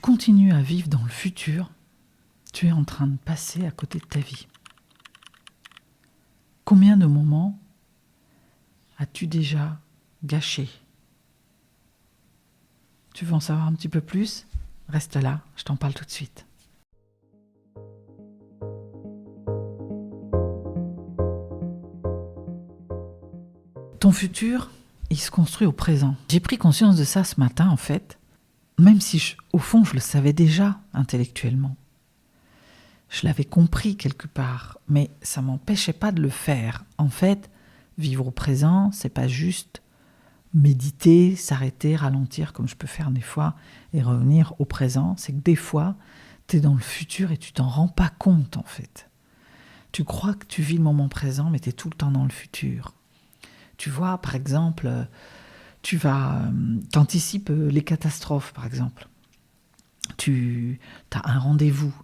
continues à vivre dans le futur, tu es en train de passer à côté de ta vie. Combien de moments as-tu déjà gâché ? Tu veux en savoir un petit peu plus ? Reste là, je t'en parle tout de suite. Ton futur, il se construit au présent. J'ai pris conscience de ça ce matin, en fait, même si, au fond, je le savais déjà intellectuellement. Je l'avais compris quelque part, mais ça ne m'empêchait pas de le faire. En fait, vivre au présent, c'est pas juste méditer, s'arrêter, ralentir, comme je peux faire des fois, et revenir au présent. C'est que des fois, tu es dans le futur et tu t'en rends pas compte, en fait. Tu crois que tu vis le moment présent, mais tu es tout le temps dans le futur. Tu vois, par exemple, t'anticipes les catastrophes, par exemple. Tu as un rendez-vous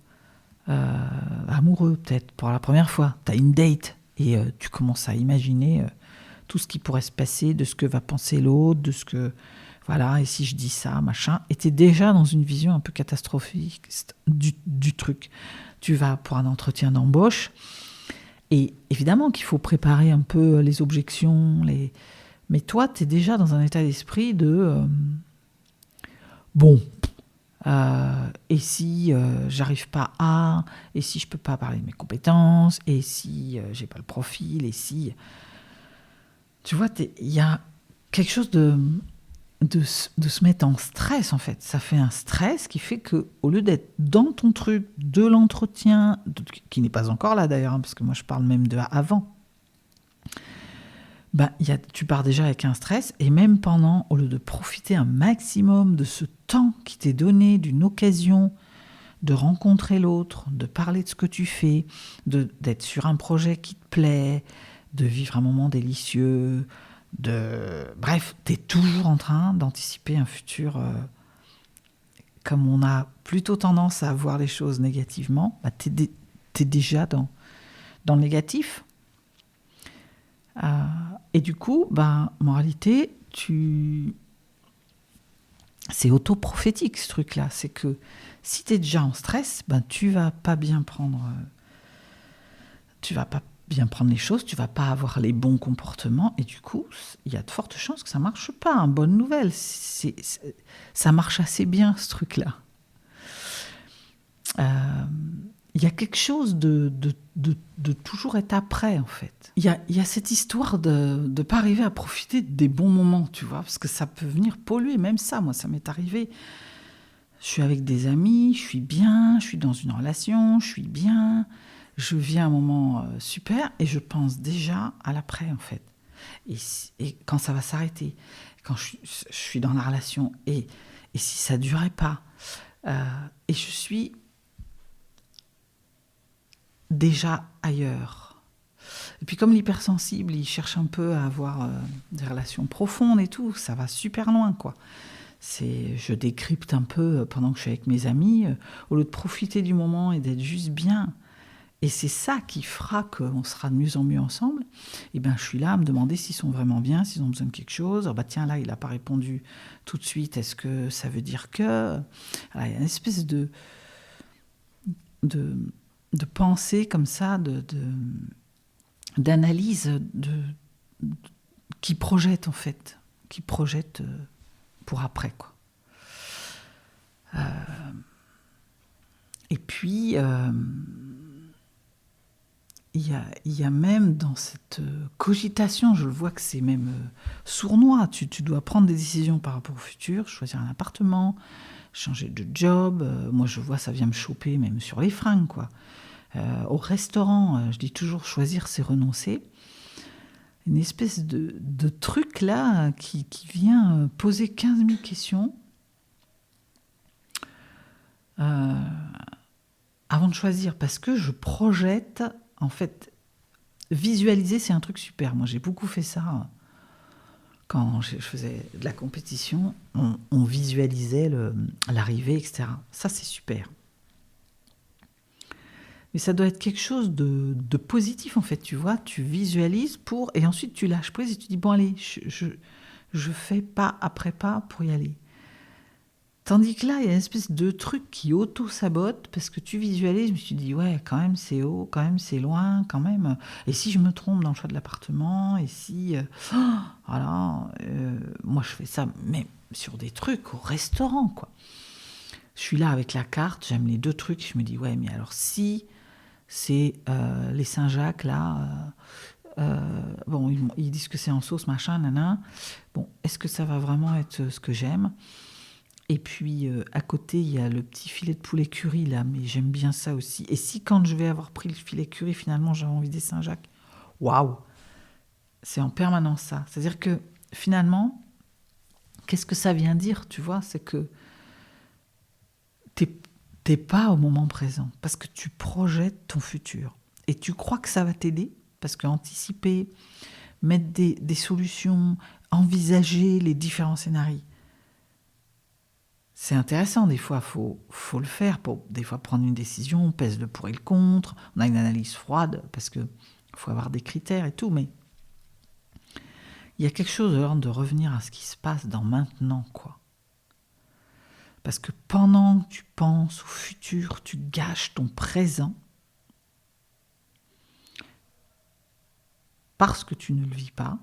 amoureux, peut-être, pour la première fois. Tu as une date et tu commences à imaginer tout ce qui pourrait se passer, de ce que va penser l'autre, de ce que... Voilà, et si je dis ça, machin. Et tu es déjà dans une vision un peu catastrophique du truc. Tu vas pour un entretien d'embauche. Et évidemment qu'il faut préparer un peu les objections, mais toi, tu es déjà dans un état d'esprit de... et si j'arrive pas à... Et si je peux pas parler de mes compétences, et si j'ai pas le profil, et si... Tu vois, il y a quelque chose de se mettre en stress, en fait. Ça fait un stress qui fait qu'au lieu d'être dans ton truc de l'entretien, qui n'est pas encore là d'ailleurs, parce que moi je parle même de avant, tu pars déjà avec un stress, et même pendant, au lieu de profiter un maximum de ce temps qui t'est donné, d'une occasion de rencontrer l'autre, de parler de ce que tu fais, d'être sur un projet qui te plaît, de vivre un moment délicieux, bref, tu es toujours en train d'anticiper un futur. Comme on a plutôt tendance à voir les choses négativement, tu es déjà dans le négatif. Et du coup, moralité, c'est auto-prophétique ce truc-là. C'est que si tu es déjà en stress, tu vas pas bien prendre les choses, tu vas pas avoir les bons comportements, et du coup, il y a de fortes chances que ça marche pas. Bonne nouvelle, ça marche assez bien ce truc-là. Il y a quelque chose de toujours être après, en fait. Il y a cette histoire de ne pas arriver à profiter des bons moments, tu vois, parce que ça peut venir polluer. Même ça, moi, ça m'est arrivé. Je suis avec des amis, je suis bien, je suis dans une relation, je suis bien, je vis un moment super, et je pense déjà à l'après, en fait. Et quand ça va s'arrêter, quand je suis dans la relation, et si ça ne durait pas, et je suis déjà ailleurs. Et puis comme l'hypersensible, il cherche un peu à avoir des relations profondes et tout, ça va super loin, quoi. Je décrypte un peu pendant que je suis avec mes amis, au lieu de profiter du moment et d'être juste bien. Et c'est ça qui fera qu'on sera de mieux en mieux ensemble. Et je suis là à me demander s'ils sont vraiment bien, s'ils ont besoin de quelque chose. Tiens, là, il n'a pas répondu tout de suite. Est-ce que ça veut dire que... Alors, il y a une espèce de pensée comme ça, d'analyse qui projette, en fait. Qui projette pour après, quoi. Et puis... il y a même dans cette cogitation, je le vois que c'est même sournois, tu dois prendre des décisions par rapport au futur, choisir un appartement, changer de job, moi je vois ça vient me choper même sur les fringues, quoi. Au restaurant, je dis toujours choisir c'est renoncer. Une espèce de truc là qui vient poser 15 000 questions avant de choisir, parce que je projette. En fait, visualiser, c'est un truc super. Moi, j'ai beaucoup fait ça quand je faisais de la compétition. On visualisait l'arrivée, etc. Ça, c'est super. Mais ça doit être quelque chose de positif, en fait. Tu vois, tu visualises et ensuite tu lâches prise et tu dis, bon, allez, je fais pas après pas pour y aller. Tandis que là, il y a une espèce de truc qui auto-sabote parce que tu visualises, je me suis dit, ouais, quand même c'est haut, quand même c'est loin, quand même. Et si je me trompe dans le choix de l'appartement, et si... voilà, moi je fais ça, mais sur des trucs au restaurant, quoi. Je suis là avec la carte, j'aime les 2 trucs, je me dis, ouais, mais alors si c'est les Saint-Jacques, là, bon, ils disent que c'est en sauce, machin, nanan. Bon, est-ce que ça va vraiment être ce que j'aime ? Et puis, à côté, il y a le petit filet de poulet curry, là, mais j'aime bien ça aussi. Et si, quand je vais avoir pris le filet curry, finalement, j'avais envie des Saint-Jacques, waouh, c'est en permanence ça. C'est-à-dire que, finalement, qu'est-ce que ça vient dire, tu vois ? C'est que t'es pas au moment présent, parce que tu projettes ton futur. Et tu crois que ça va t'aider, parce qu'anticiper, mettre des solutions, envisager les différents scénarios, c'est intéressant, des fois, faut le faire pour des fois prendre une décision, on pèse le pour et le contre, on a une analyse froide, parce que faut avoir des critères et tout, mais il y a quelque chose de l'ordre de revenir à ce qui se passe dans maintenant, quoi. Parce que pendant que tu penses au futur, tu gâches ton présent, parce que tu ne le vis pas,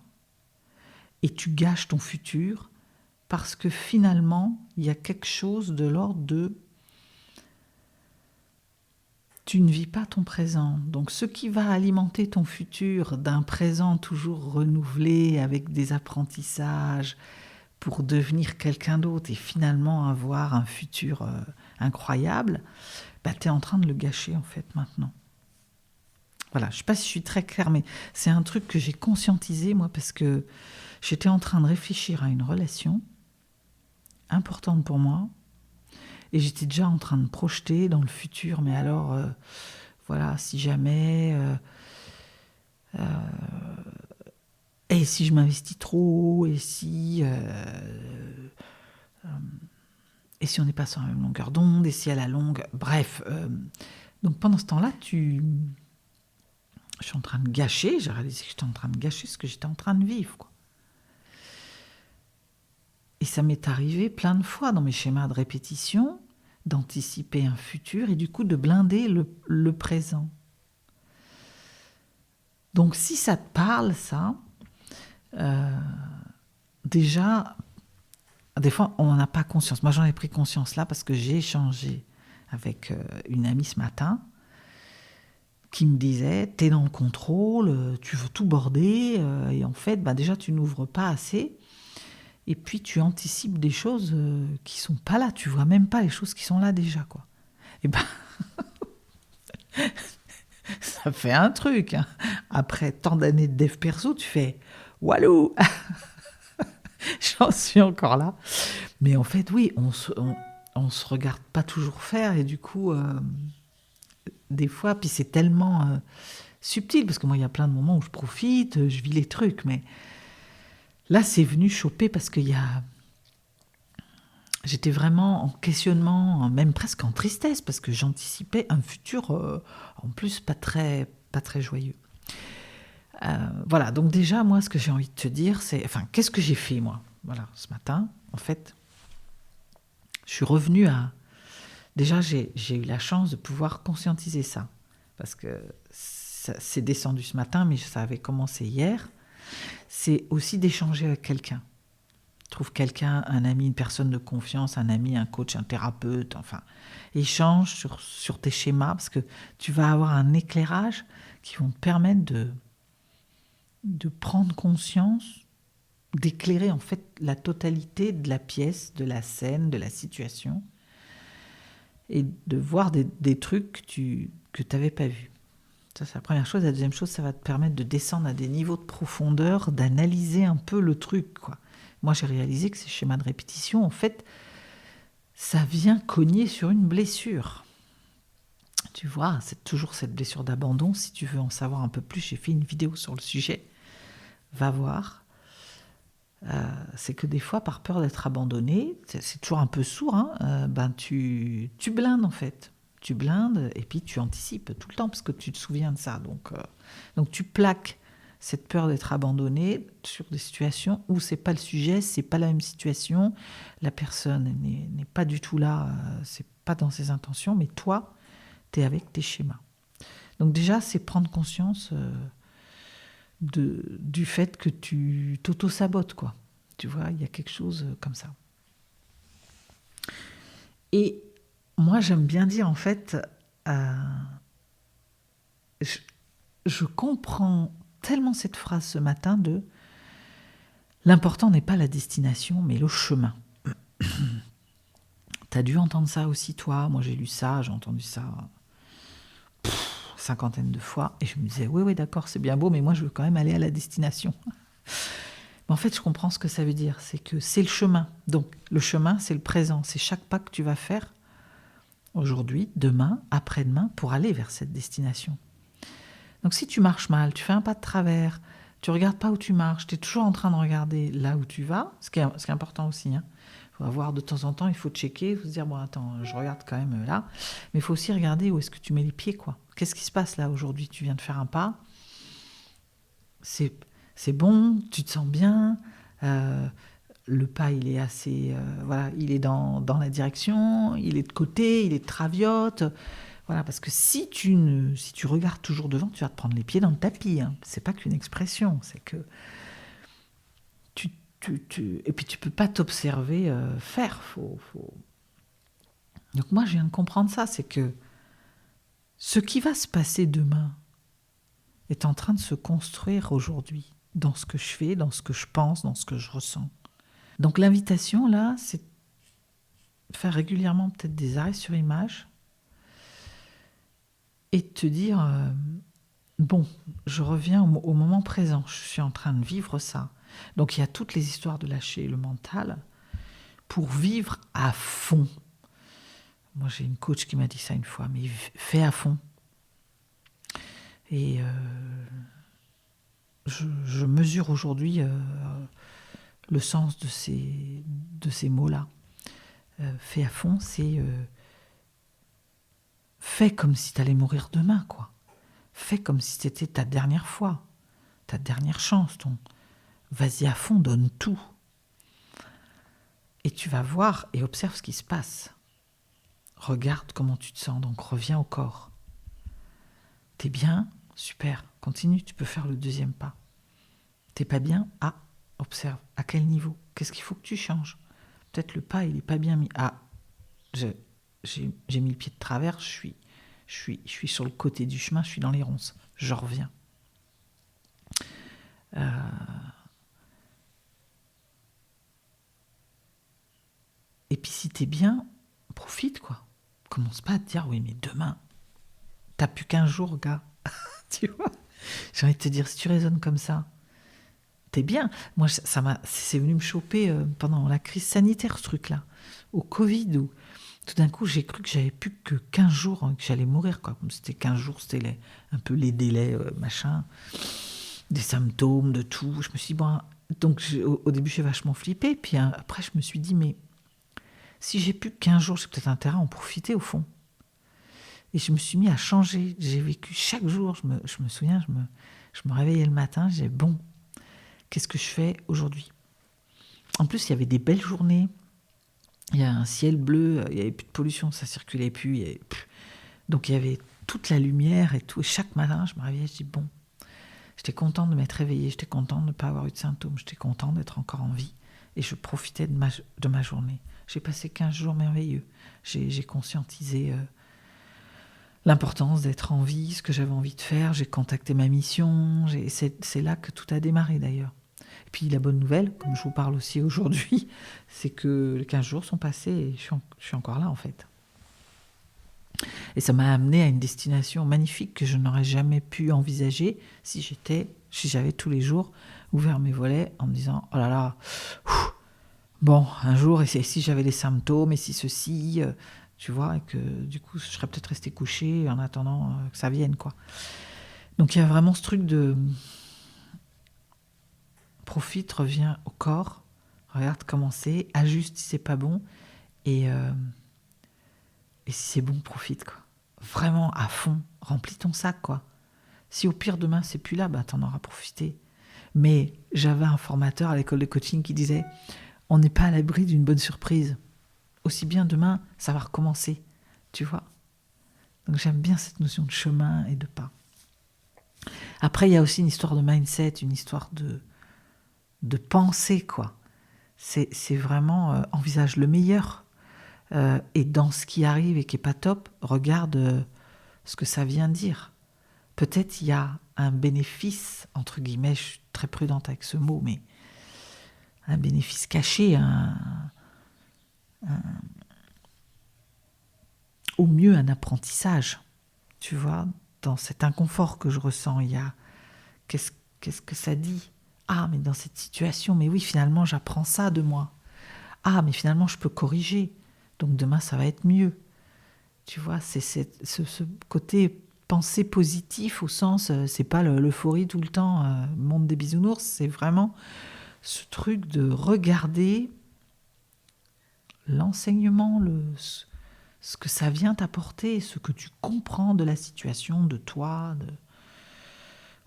et tu gâches ton futur, parce que finalement, il y a quelque chose de l'ordre de tu ne vis pas ton présent. Donc ce qui va alimenter ton futur d'un présent toujours renouvelé avec des apprentissages pour devenir quelqu'un d'autre et finalement avoir un futur incroyable, bah, tu es en train de le gâcher en fait maintenant. Voilà, je ne sais pas si je suis très claire, mais c'est un truc que j'ai conscientisé moi parce que j'étais en train de réfléchir à une relation importante pour moi. Et j'étais déjà en train de projeter dans le futur, mais alors, voilà, si jamais... et si je m'investis trop, et si on n'est pas sur la même longueur d'onde, et si à la longue... Bref, donc pendant ce temps-là, je suis en train de gâcher, j'ai réalisé que j'étais en train de gâcher ce que j'étais en train de vivre, quoi. Et ça m'est arrivé plein de fois dans mes schémas de répétition, d'anticiper un futur et du coup de blinder le présent. Donc si ça te parle, ça, déjà, des fois on n'en a pas conscience. Moi j'en ai pris conscience là parce que j'ai échangé avec une amie ce matin qui me disait, t'es dans le contrôle, tu veux tout border, et en fait, bah, déjà tu n'ouvres pas assez. Et puis tu anticipes des choses qui sont pas là, tu vois même pas les choses qui sont là déjà, quoi. Et ben ça fait un truc, hein. Après tant d'années de dev perso, tu fais walou. J'en suis encore là. Mais en fait, oui, on se regarde pas toujours faire et du coup, des fois, puis c'est tellement subtil parce que moi, il y a plein de moments où je profite, je vis les trucs, mais là, c'est venu choper parce j'étais vraiment en questionnement, même presque en tristesse, parce que j'anticipais un futur, en plus, pas très joyeux. Voilà, donc déjà, moi, ce que j'ai envie de te dire, c'est... Enfin, qu'est-ce que j'ai fait, moi ? Voilà, ce matin, en fait, je suis revenue à... Déjà, j'ai eu la chance de pouvoir conscientiser ça, parce que c'est descendu ce matin, mais ça avait commencé hier. C'est aussi d'échanger avec quelqu'un. Trouve quelqu'un, un ami, une personne de confiance, un ami, un coach, un thérapeute, enfin, échange sur tes schémas, parce que tu vas avoir un éclairage qui vont te permettre de prendre conscience, d'éclairer en fait la totalité de la pièce, de la scène, de la situation, et de voir des trucs que tu n'avais pas vus. Ça, c'est la première chose. La deuxième chose, ça va te permettre de descendre à des niveaux de profondeur, d'analyser un peu le truc, quoi. Moi, j'ai réalisé que ces schémas de répétition, en fait, ça vient cogner sur une blessure. Tu vois, c'est toujours cette blessure d'abandon. Si tu veux en savoir un peu plus, j'ai fait une vidéo sur le sujet. Va voir. C'est que des fois, par peur d'être abandonné, c'est toujours un peu sourd, hein, ben tu blindes, en fait. Tu blindes et puis tu anticipes tout le temps parce que tu te souviens de ça. Donc tu plaques cette peur d'être abandonné sur des situations où c'est pas le sujet, c'est pas la même situation, la personne n'est pas du tout là, c'est pas dans ses intentions, mais toi, tu es avec tes schémas. Donc déjà, c'est prendre conscience du fait que tu t'auto-sabotes, quoi. Tu vois, il y a quelque chose comme ça. Et moi, j'aime bien dire, en fait, je comprends tellement cette phrase ce matin de l'important n'est pas la destination, mais le chemin. T'as dû entendre ça aussi, toi. Moi, j'ai lu ça, j'ai entendu ça cinquantaine de fois. Et je me disais, oui, d'accord, c'est bien beau, mais moi, je veux quand même aller à la destination. Mais en fait, je comprends ce que ça veut dire. C'est que c'est le chemin. Donc, le chemin, c'est le présent. C'est chaque pas que tu vas faire aujourd'hui, demain, après-demain, pour aller vers cette destination. Donc, si tu marches mal, tu fais un pas de travers, tu regardes pas où tu marches, tu es toujours en train de regarder là où tu vas, ce qui est important aussi, hein. Il faut avoir de temps en temps, il faut checker, il faut se dire, bon, attends, je regarde quand même là. Mais il faut aussi regarder où est-ce que tu mets les pieds, quoi. Qu'est-ce qui se passe là aujourd'hui? Tu viens de faire un pas. C'est bon, tu te sens bien. Le pas, il est assez... voilà, il est dans la direction, il est de côté, il est de traviote. Voilà, parce que si tu regardes toujours devant, tu vas te prendre les pieds dans le tapis, hein. C'est pas qu'une expression, c'est que... Et puis tu peux pas t'observer faire. Donc moi, je viens de comprendre ça, c'est que ce qui va se passer demain est en train de se construire aujourd'hui, dans ce que je fais, dans ce que je pense, dans ce que je ressens. Donc l'invitation, là, c'est de faire régulièrement peut-être des arrêts sur image et de te dire, bon, je reviens au moment présent, je suis en train de vivre ça. Donc il y a toutes les histoires de lâcher le mental pour vivre à fond. Moi, j'ai une coach qui m'a dit ça une fois, mais fais à fond. Et je mesure aujourd'hui le sens de ces mots-là. Fais à fond, c'est fais comme si tu allais mourir demain, quoi. Fais comme si c'était ta dernière fois, ta dernière chance. Vas-y à fond, donne tout. Et tu vas voir et observe ce qui se passe. Regarde comment tu te sens, donc reviens au corps. T'es bien? Super, continue, tu peux faire le deuxième pas. T'es pas bien? Ah, observe, à quel niveau? Qu'est-ce qu'il faut que tu changes? Peut-être le pas, il est pas bien mis. Ah, j'ai mis le pied de travers, je suis sur le côté du chemin, je suis dans les ronces. Je reviens. Et puis si t'es bien, profite, quoi. Commence pas à te dire, oui, mais demain, t'as plus qu'1 jour, gars. Tu vois? J'ai envie de te dire, si tu raisonnes comme ça, t'es bien. Moi, c'est venu me choper pendant la crise sanitaire, ce truc-là. Au Covid, où tout d'un coup, j'ai cru que j'avais plus que 15 jours, hein, que j'allais mourir, quoi. Comme c'était 15 jours, c'était un peu les délais, machin, des symptômes, de tout. Je me suis dit, bon, donc au début, j'ai vachement flippé. Puis après, je me suis dit, mais si j'ai plus que 15 jours, j'ai peut-être intérêt à en profiter, au fond. Et je me suis mis à changer. J'ai vécu chaque jour, je me souviens, je me réveillais le matin, je disais, bon, qu'est-ce que je fais aujourd'hui? En plus, il y avait des belles journées. Il y a un ciel bleu, il n'y avait plus de pollution, ça circulait plus. Donc il y avait toute la lumière et tout. Et chaque matin, je me réveillais, je dis, bon, j'étais contente de m'être réveillée, j'étais contente de ne pas avoir eu de symptômes, j'étais contente d'être encore en vie. Et je profitais de ma journée. J'ai passé 15 jours merveilleux. J'ai conscientisé l'importance d'être en vie, ce que j'avais envie de faire. J'ai contacté ma mission. C'est là que tout a démarré, d'ailleurs. Et puis la bonne nouvelle, comme je vous parle aussi aujourd'hui, c'est que les 15 jours sont passés et je suis encore là, en fait. Et ça m'a amené à une destination magnifique que je n'aurais jamais pu envisager si j'avais tous les jours ouvert mes volets en me disant, oh là là, bon, un jour, et si j'avais les symptômes, et si ceci, tu vois, et que du coup, je serais peut-être restée couchée en attendant que ça vienne, quoi. Donc il y a vraiment ce truc de profite, reviens au corps, regarde comment c'est, ajuste si c'est pas bon, et si c'est bon, profite, quoi. Vraiment à fond, remplis ton sac, quoi. Si au pire demain c'est plus là, bah t'en auras profité. Mais j'avais un formateur à l'école de coaching qui disait on n'est pas à l'abri d'une bonne surprise. Aussi bien demain, ça va recommencer, tu vois. Donc j'aime bien cette notion de chemin et de pas. Après, il y a aussi une histoire de mindset, une histoire de pensée, quoi. C'est vraiment envisage le meilleur. Et dans ce qui arrive et qui n'est pas top, regarde ce que ça vient dire. Peut-être il y a un bénéfice, entre guillemets, je suis très prudente avec ce mot, mais un bénéfice caché, au mieux un apprentissage. Tu vois, dans cet inconfort que je ressens, il y a qu'est-ce que ça dit? Ah, mais dans cette situation, mais oui, finalement, j'apprends ça de moi. Ah, mais finalement, je peux corriger. Donc demain, ça va être mieux. Tu vois, c'est ce côté pensée positif au sens, c'est pas l'euphorie tout le temps, monde des bisounours, c'est vraiment ce truc de regarder l'enseignement, ce que ça vient t'apporter, ce que tu comprends de la situation, de toi.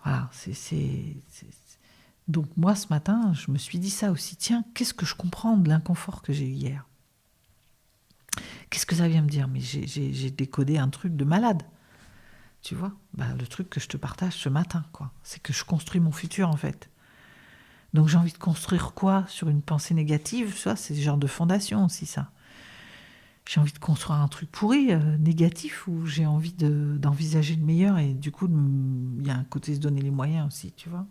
Voilà, Donc moi, ce matin, je me suis dit ça aussi. Tiens, qu'est-ce que je comprends de l'inconfort que j'ai eu hier? Qu'est-ce que ça vient me dire? Mais j'ai décodé un truc de malade. Tu vois, le truc que je te partage ce matin, quoi, c'est que je construis mon futur en fait. Donc j'ai envie de construire quoi sur une pensée négative? Ça, c'est ce genre de fondation aussi, ça. J'ai envie de construire un truc pourri, négatif, où j'ai envie d'envisager le meilleur et du coup, il y a un côté se donner les moyens aussi, tu vois.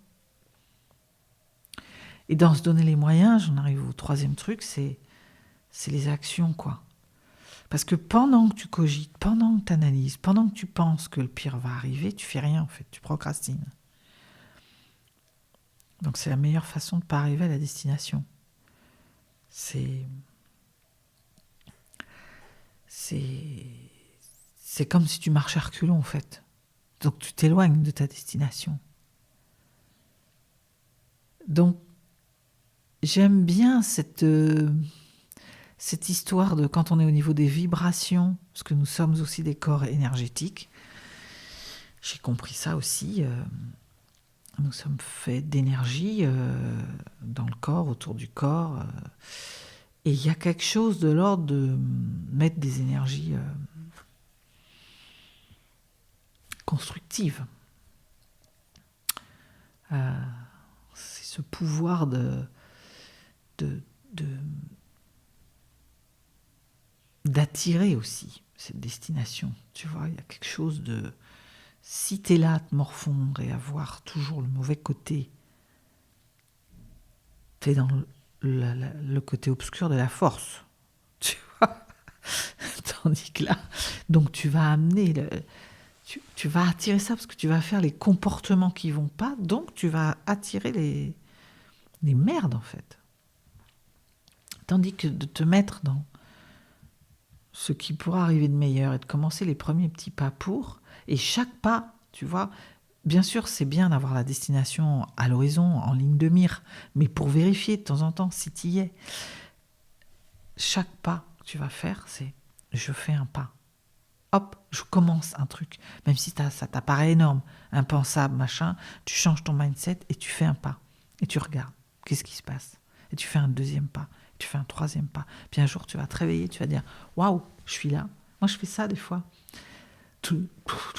Et dans se donner les moyens, j'en arrive au troisième truc, c'est les actions, quoi. Parce que pendant que tu cogites, pendant que tu analyses, pendant que tu penses que le pire va arriver, tu fais rien en fait, tu procrastines. Donc c'est la meilleure façon de ne pas arriver à la destination. C'est comme si tu marchais à reculons en fait. Donc tu t'éloignes de ta destination. Donc j'aime bien cette histoire de quand on est au niveau des vibrations, parce que nous sommes aussi des corps énergétiques. J'ai compris ça aussi. Nous sommes faits d'énergie dans le corps, autour du corps. Et il y a quelque chose de l'ordre de mettre des énergies constructives. C'est ce pouvoir d'attirer aussi cette destination. Tu vois, il y a quelque chose de... Si t'es là à te morfondre et à voir toujours le mauvais côté, t'es dans le côté obscur de la force. Tu vois. Tandis que là, donc tu vas amener... Tu vas attirer ça parce que tu vas faire les comportements qui vont pas, donc tu vas attirer les merdes en fait. Tandis que de te mettre dans ce qui pourra arriver de meilleur et de commencer les premiers petits pas pour, et chaque pas, tu vois, bien sûr c'est bien d'avoir la destination à l'horizon, en ligne de mire, mais pour vérifier de temps en temps si tu y es, chaque pas que tu vas faire, c'est je fais un pas. Hop, je commence un truc, même si ça t'apparaît énorme, impensable, machin, tu changes ton mindset et tu fais un pas. Et tu regardes, qu'est-ce qui se passe? Et tu fais un deuxième pas, tu fais un troisième pas. Puis un jour, tu vas te réveiller, tu vas dire, waouh, je suis là. Moi, je fais ça des fois. Tout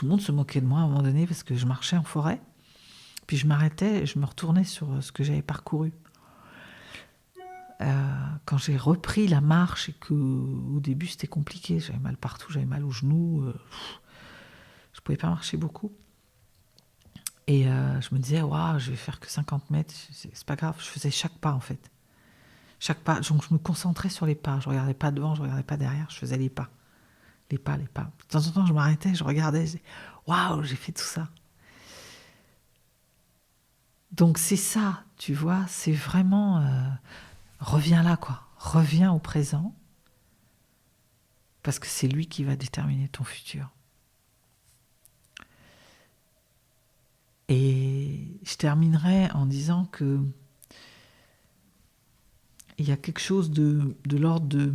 le monde se moquait de moi à un moment donné parce que je marchais en forêt. Puis je m'arrêtais et je me retournais sur ce que j'avais parcouru. Quand j'ai repris la marche et que au début c'était compliqué, j'avais mal partout, j'avais mal aux genoux, je pouvais pas marcher beaucoup. Et je me disais, waouh, je vais faire que 50 mètres, c'est pas grave, je faisais chaque pas en fait. Chaque pas, donc je me concentrais sur les pas, je regardais pas devant, je regardais pas derrière, je faisais les pas. Les pas, les pas. De temps en temps, je m'arrêtais, je regardais, je disais, waouh, j'ai fait tout ça. Donc c'est ça, tu vois, c'est vraiment, reviens là quoi, reviens au présent. Parce que c'est lui qui va déterminer ton futur. Et je terminerai en disant que il y a quelque chose de l'ordre de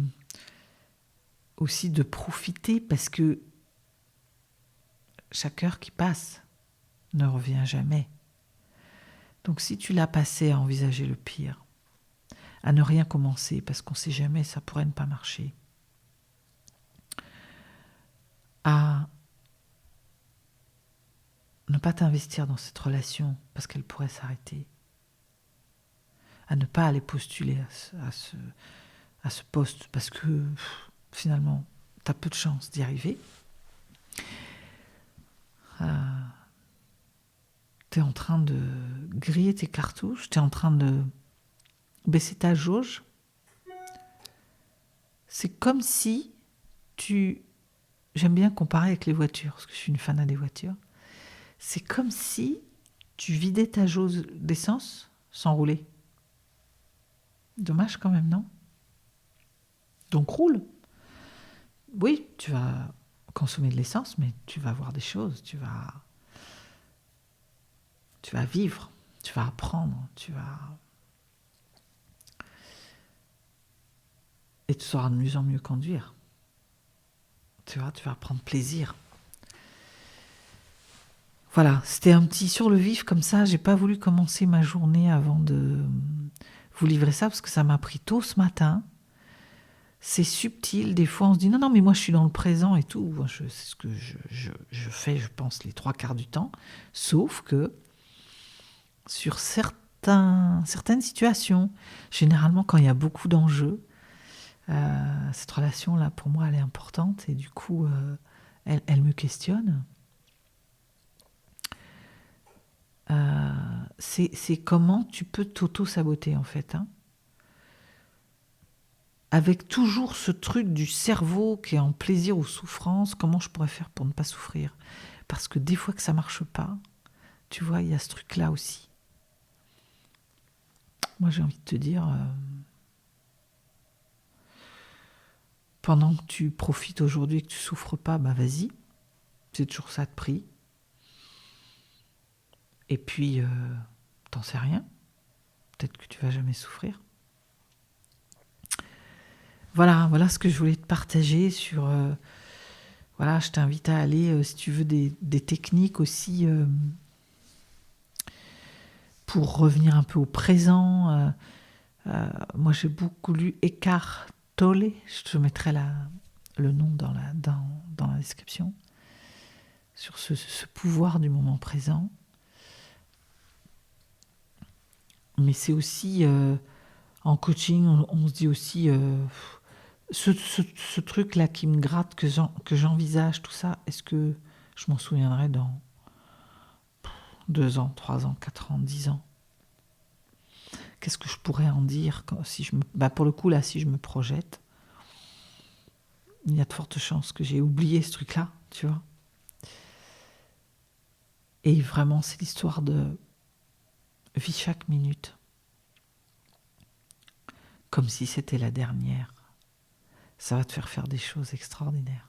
aussi de profiter parce que chaque heure qui passe, ne revient jamais. Donc si tu l'as passé à envisager le pire, à ne rien commencer parce qu'on ne sait jamais, ça pourrait ne pas marcher, à ne pas t'investir dans cette relation parce qu'elle pourrait s'arrêter, à ne pas aller postuler à ce poste parce que finalement, tu as peu de chances d'y arriver. Tu es en train de griller tes cartouches, tu es en train de baisser ta jauge. C'est comme si J'aime bien comparer avec les voitures, parce que je suis une fan des voitures. C'est comme si tu vidais ta jauge d'essence sans rouler. Dommage quand même, non? Donc roule. Oui, tu vas consommer de l'essence, mais tu vas voir des choses, tu vas vivre, tu vas apprendre, et tu sauras de mieux en mieux conduire. Tu vas prendre plaisir. Voilà, c'était un petit sur le vif comme ça. J'ai pas voulu commencer ma journée avant de vous livrer ça parce que ça m'a pris tôt ce matin. C'est subtil. Des fois, on se dit non, mais moi je suis dans le présent et tout. C'est ce que je fais, je pense, les 3/4 du temps. Sauf que sur certaines situations, généralement quand il y a beaucoup d'enjeux, cette relation-là, pour moi, elle est importante et du coup, elle me questionne. C'est comment tu peux t'auto-saboter en fait, hein, avec toujours ce truc du cerveau qui est en plaisir ou souffrance. Comment je pourrais faire pour ne pas souffrir? Parce que des fois que ça marche pas, tu vois, il y a ce truc là aussi. Moi j'ai envie de te dire, pendant que tu profites aujourd'hui et que tu souffres pas, bah vas-y, c'est toujours ça de prix. Et puis t'en sais rien, peut-être que tu vas jamais souffrir. Voilà ce que je voulais te partager sur. Voilà, je t'invite à aller, si tu veux, des techniques aussi pour revenir un peu au présent. Moi, j'ai beaucoup lu Eckhart Tolle. Je te mettrai le nom dans la description. Sur ce pouvoir du moment présent. Mais c'est aussi, en coaching, on se dit aussi, ce truc-là qui me gratte, que j'envisage, tout ça, est-ce que je m'en souviendrai dans 2 ans, 3 ans, 4 ans, 10 ans? Qu'est-ce que je pourrais en dire si pour le coup, là, si je me projette, il y a de fortes chances que j'ai oublié ce truc-là, tu vois. Et vraiment, c'est l'histoire de vis chaque minute comme si c'était la dernière. Ça va te faire des choses extraordinaires.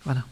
Voilà.